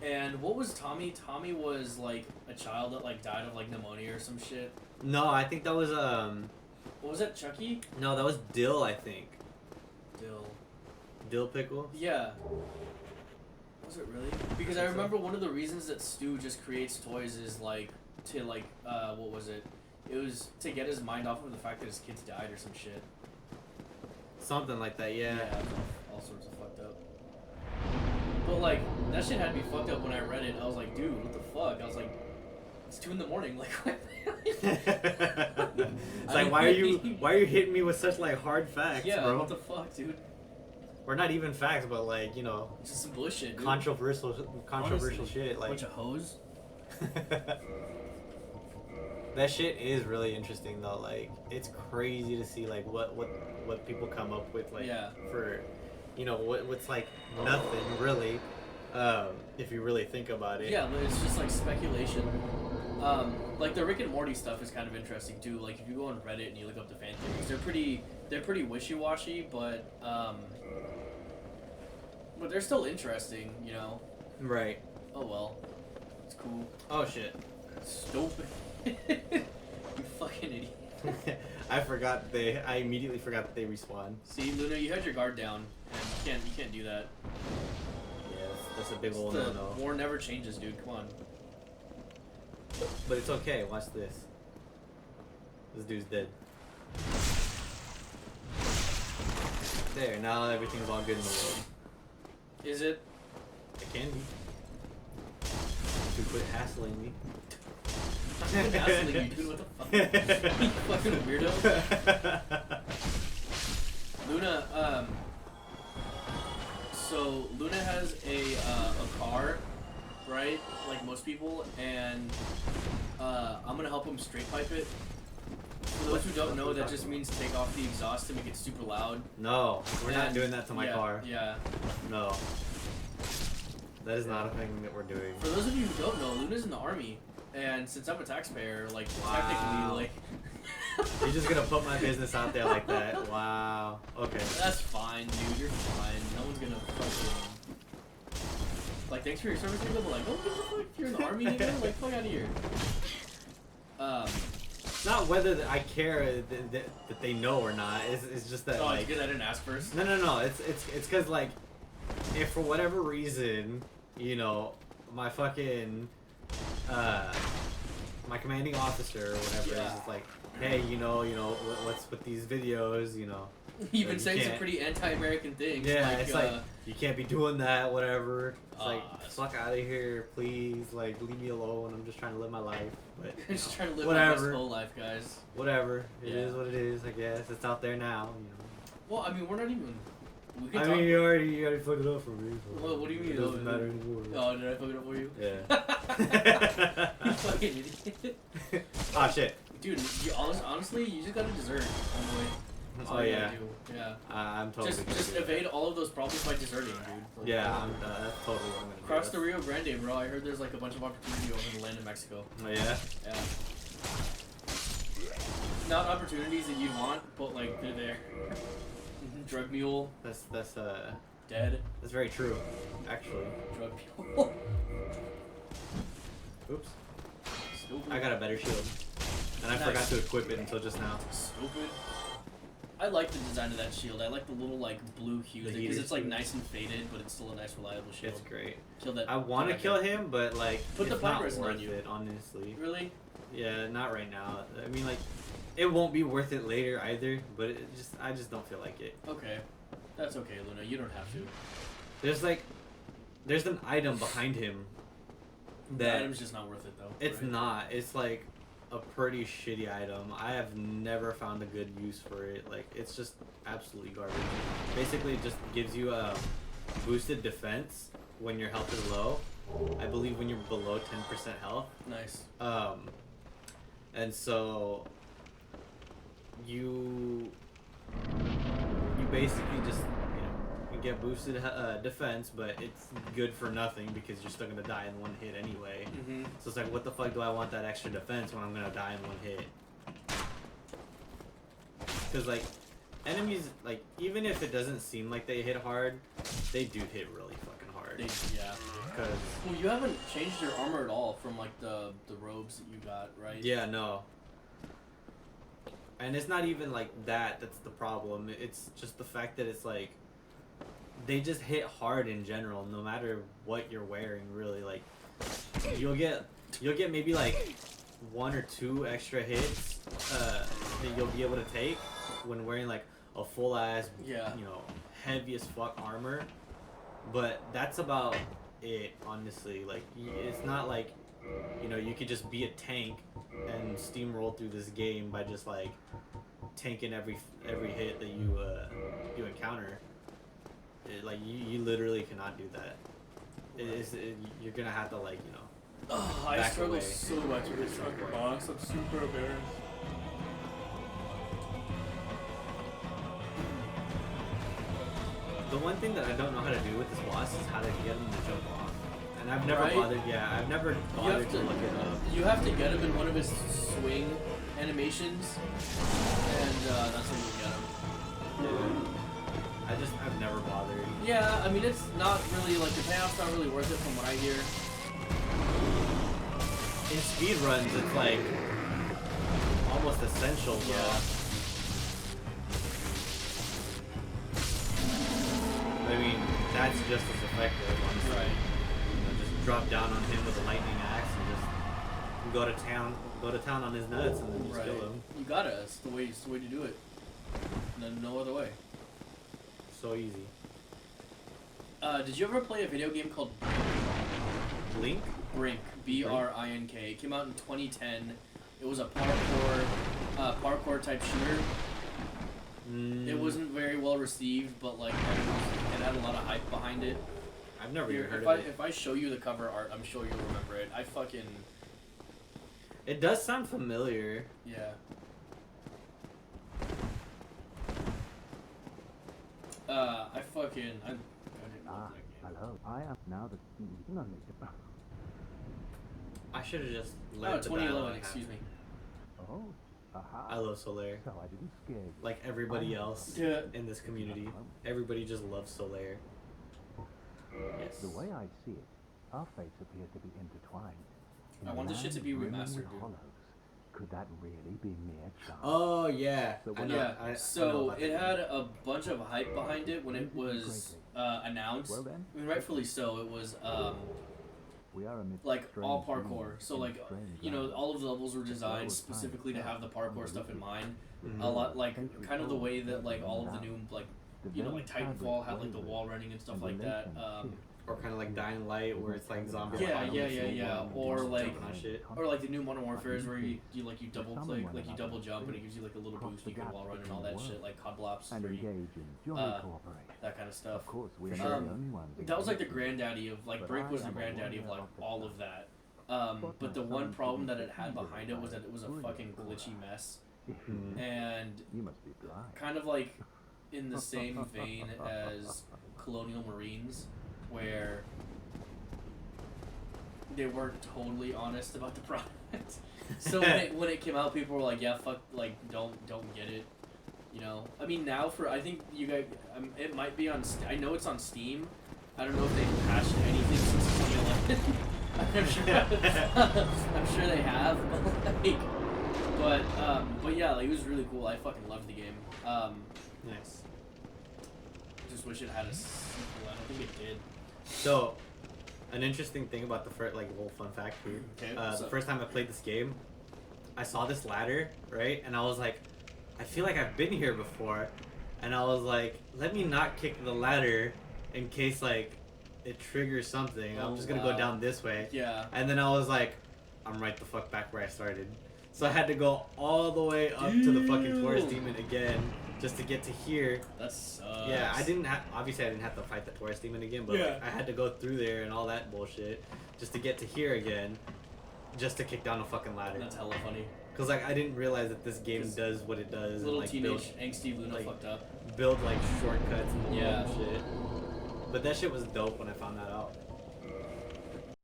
And what was Tommy? Tommy was like a child that like died of like pneumonia or some shit. No, I think that was What was that, Chucky? no, that was Dill. I think Dill. Dill pickle. Yeah. Was it really? Because I remember one of the reasons that Stu just creates toys is like to like what was it? It was to get his mind off of the fact that his kids died or some shit. Something like that. Yeah. All sorts of fucked up. But like that shit had me fucked up when I read it. I was like, dude, what the fuck? I was like, it's 2 a.m. Like, it's like why are you hitting me with such like hard facts, yeah, bro? what the fuck, dude? Or not even facts, but like just some bullshit, dude. controversial Honestly, shit. Like bunch of hoes. That shit is really interesting though. Like it's crazy to see like what people come up with like for what's like nothing really. If you really think about it. Yeah, it's just like speculation. Like the Rick and Morty stuff is kind of interesting too. Like if you go on Reddit and you look up the fan theories, they're pretty wishy-washy, but they're still interesting, you know. Right. Oh well, it's cool. Oh shit. Stupid. You fucking idiot. I immediately forgot that they respawn. See, Luna, you had your guard down, and you can't do that. Yeah, that's a big old no. War never changes, dude. Come on. But it's okay. Watch this. This dude's dead. There. Now everything's all good in the world. Is it? It can be. You quit hassling me. I'm hassling you, dude. What the fuck? You fucking weirdo. Luna, so Luna has a car, right? Like most people, and I'm gonna help him straight pipe it. For those who don't know, that just means take off the exhaust to make it super loud. No, we're not doing that to my car. Yeah. No. That is not a thing that we're doing. For those of you who don't know, Luna's in the army, and since I'm a taxpayer, like technically, like. You're just gonna put my business out there like that? Wow. Okay. That's fine, dude. You're fine. No one's gonna fucking. Like, thanks for your service, nigga, but like, don't give a fuck if you're in the army, nigga. Like, fuck out of here. It's not whether I care that they know or not. It's just that. Oh, like, it's because I didn't ask first. No. It's because like, if for whatever reason, my fucking my commanding officer or whatever is just like, hey, what's with these videos, You've been saying some pretty anti-American things. Yeah, like, it's like you can't be doing that, whatever. It's like fuck out of here, please. Like leave me alone. I'm just trying to live my life. But I'm just trying to live whatever. my best whole life, guys. Whatever. It is what it is. I guess it's out there now. Well, I mean, we're not even. We can I talk. mean, you already fucked it up for me. So Well, what do you mean? It doesn't matter anymore. Oh, did I fuck it up for you? Yeah. You fucking idiot. Oh shit. Dude, honestly, you just gotta desert on the way. That's all you gotta do. Yeah. I'm totally. Just evade all of those problems by deserting, dude. Like, yeah, that's totally what I'm gonna do. Cross the Rio Grande, bro. I heard there's like a bunch of opportunity over in the land of Mexico. Oh yeah. Yeah. Not opportunities that you'd want, but like they're there. Drug mule. That's dead. That's very true, actually. Drug mule. Oops. Stupid. I got a better shield, and I forgot to equip it until just now. Stupid. I like the design of that shield. I like the little like blue hue because it's like nice and faded, but it's still a nice, reliable shield. It's great. Kill that. I want to kill him, but like put the it's not virus worth on you. it, honestly. Really? Yeah, not right now. I mean, like, it won't be worth it later either. But I just don't feel like it. Okay, that's okay, Luna. You don't have to. There's an item behind him. The item's just not worth it though. It's not. It's like a pretty shitty item. I have never found a good use for it. Like, it's just absolutely garbage. Basically, it just gives you a boosted defense when your health is low. I believe when you're below 10% health. Nice. And so you basically just you get boosted defense, but it's good for nothing because you're still gonna die in one hit anyway. Mm-hmm. So it's like, what the fuck do I want that extra defense when I'm gonna die in one hit? Because like enemies, like even if it doesn't seem like they hit hard, they do hit really fucking hard. Yeah. Cause Well, you haven't changed your armor at all from like the robes that you got, right? yeah, no. And it's not even like that. That's the problem. It's just the fact that it's like they just hit hard in general, no matter what you're wearing. Really, like you'll get maybe like 1 or 2 extra hits that you'll be able to take when wearing like a full ass, Yeah. you know, heavy as fuck armor. But that's about it, honestly. Like it's not like, you know, you could just be a tank and steamroll through this game by just like tanking every hit that you encounter. Like you literally cannot do that. You're gonna have to, like, you know. Oh, I back struggle away. so much with this fucking boss. I'm super embarrassed. The one thing that I don't know how to do with this boss is how to get him to jump off. And I've never Right? bothered. Yeah, I've never bothered to look it up. You have to get him in one of his swing animations, and that's when you get him. Yeah. I've never bothered. Yeah, I mean, it's not really, like, the payoff's not really worth it from what I hear. In speed runs, it's like almost essential. Bro. Yeah. I mean, that's just as effective, honestly. Right. You know, just drop down on him with a lightning axe and just go to town on his nuts, and then just Right. kill him. You gotta. It's the way to do it. No other way. So easy. Did you ever play a video game called Blink? Brink? Brink. It came out in 2010. It was a parkour type shooter. It wasn't very well received, but like it had a lot of hype behind it. I've never Here, even heard if of it. If I show you the cover art, I'm sure you'll remember it. I fucking It does sound familiar. yeah. I didn't love that game. Hello, I am now the no, I should have just Oh, let the 2011. battle Excuse me. Oh, aha. I love Solaire. So I didn't scare you. Like everybody else Yeah. in this community. Everybody just loves Solaire. Yes. The way I see it, our fates appear to be intertwined. In I a want this shit to land be brimming remastered, with dude. hollows, could that really be mere chance? Oh yeah. So I when know. Yeah. I know So about it that had game. a bunch of hype behind it when it was announced. Well then, I mean, rightfully so. It was we are amidst like all strange parkour. beings So in like strange you know, lands. all of the levels were designed was specifically to have the parkour stuff in mind. Mhm. A lot like kind of the way that like all of the new like you know like Titanfall had like the wall running and stuff like that. Or kind of like Dying Light, where it's like zombie. Yeah, violence yeah, and yeah. just Or like jumping on shit. or like the new Modern Warfare's where you double click, like you double jump and it gives you like a little boost. You can wall run and all that shit, like COD Blops, and where you, engage in joint cooperation. that kind of stuff. Of course, we are For not sure. the only ones. That was like the engaged. granddaddy of like But Brink I was the am a granddaddy of warrior like of the all of dark. that. But the one problem that it had behind it was that it was a fucking glitchy mess, Mhm. and You must be blind. kind of like in the same vein as Colonial Marines, where they weren't totally honest about the product. So when it came out, people were like, "Yeah, fuck, like don't get it." You know, I mean, now I think you guys, it might be on. I know it's on Steam. I don't know if they've patched anything since 2011. I'm sure they have. But yeah, like, it was really cool. I fucking loved the game. Nice. Just wish it had a sequel. I don't think it did. So, an interesting thing about the first, like, little fun fact here. Okay, The what's up? first time I played this game, I saw this ladder, right? And I was like, I feel like I've been here before. And I was like, let me not kick the ladder in case, like, it triggers something. I'm Oh, just gonna wow. go down this way. Yeah. And then I was like, I'm right the fuck back where I started. So I had to go all the way up to the fucking Taurus Damn. demon again just to get to here. That sucks. Yeah, obviously I didn't have to fight the Taurus demon again, but Yeah. like, I had to go through there and all that bullshit just to get to here again, just to kick down a fucking ladder. That's hella funny. Cause like I didn't realize that this game 'Cause does what it does. Little and, like, teenage angsty Luna like, fucked up. build like shortcuts and Yeah. shit. But that shit was dope when I found that out.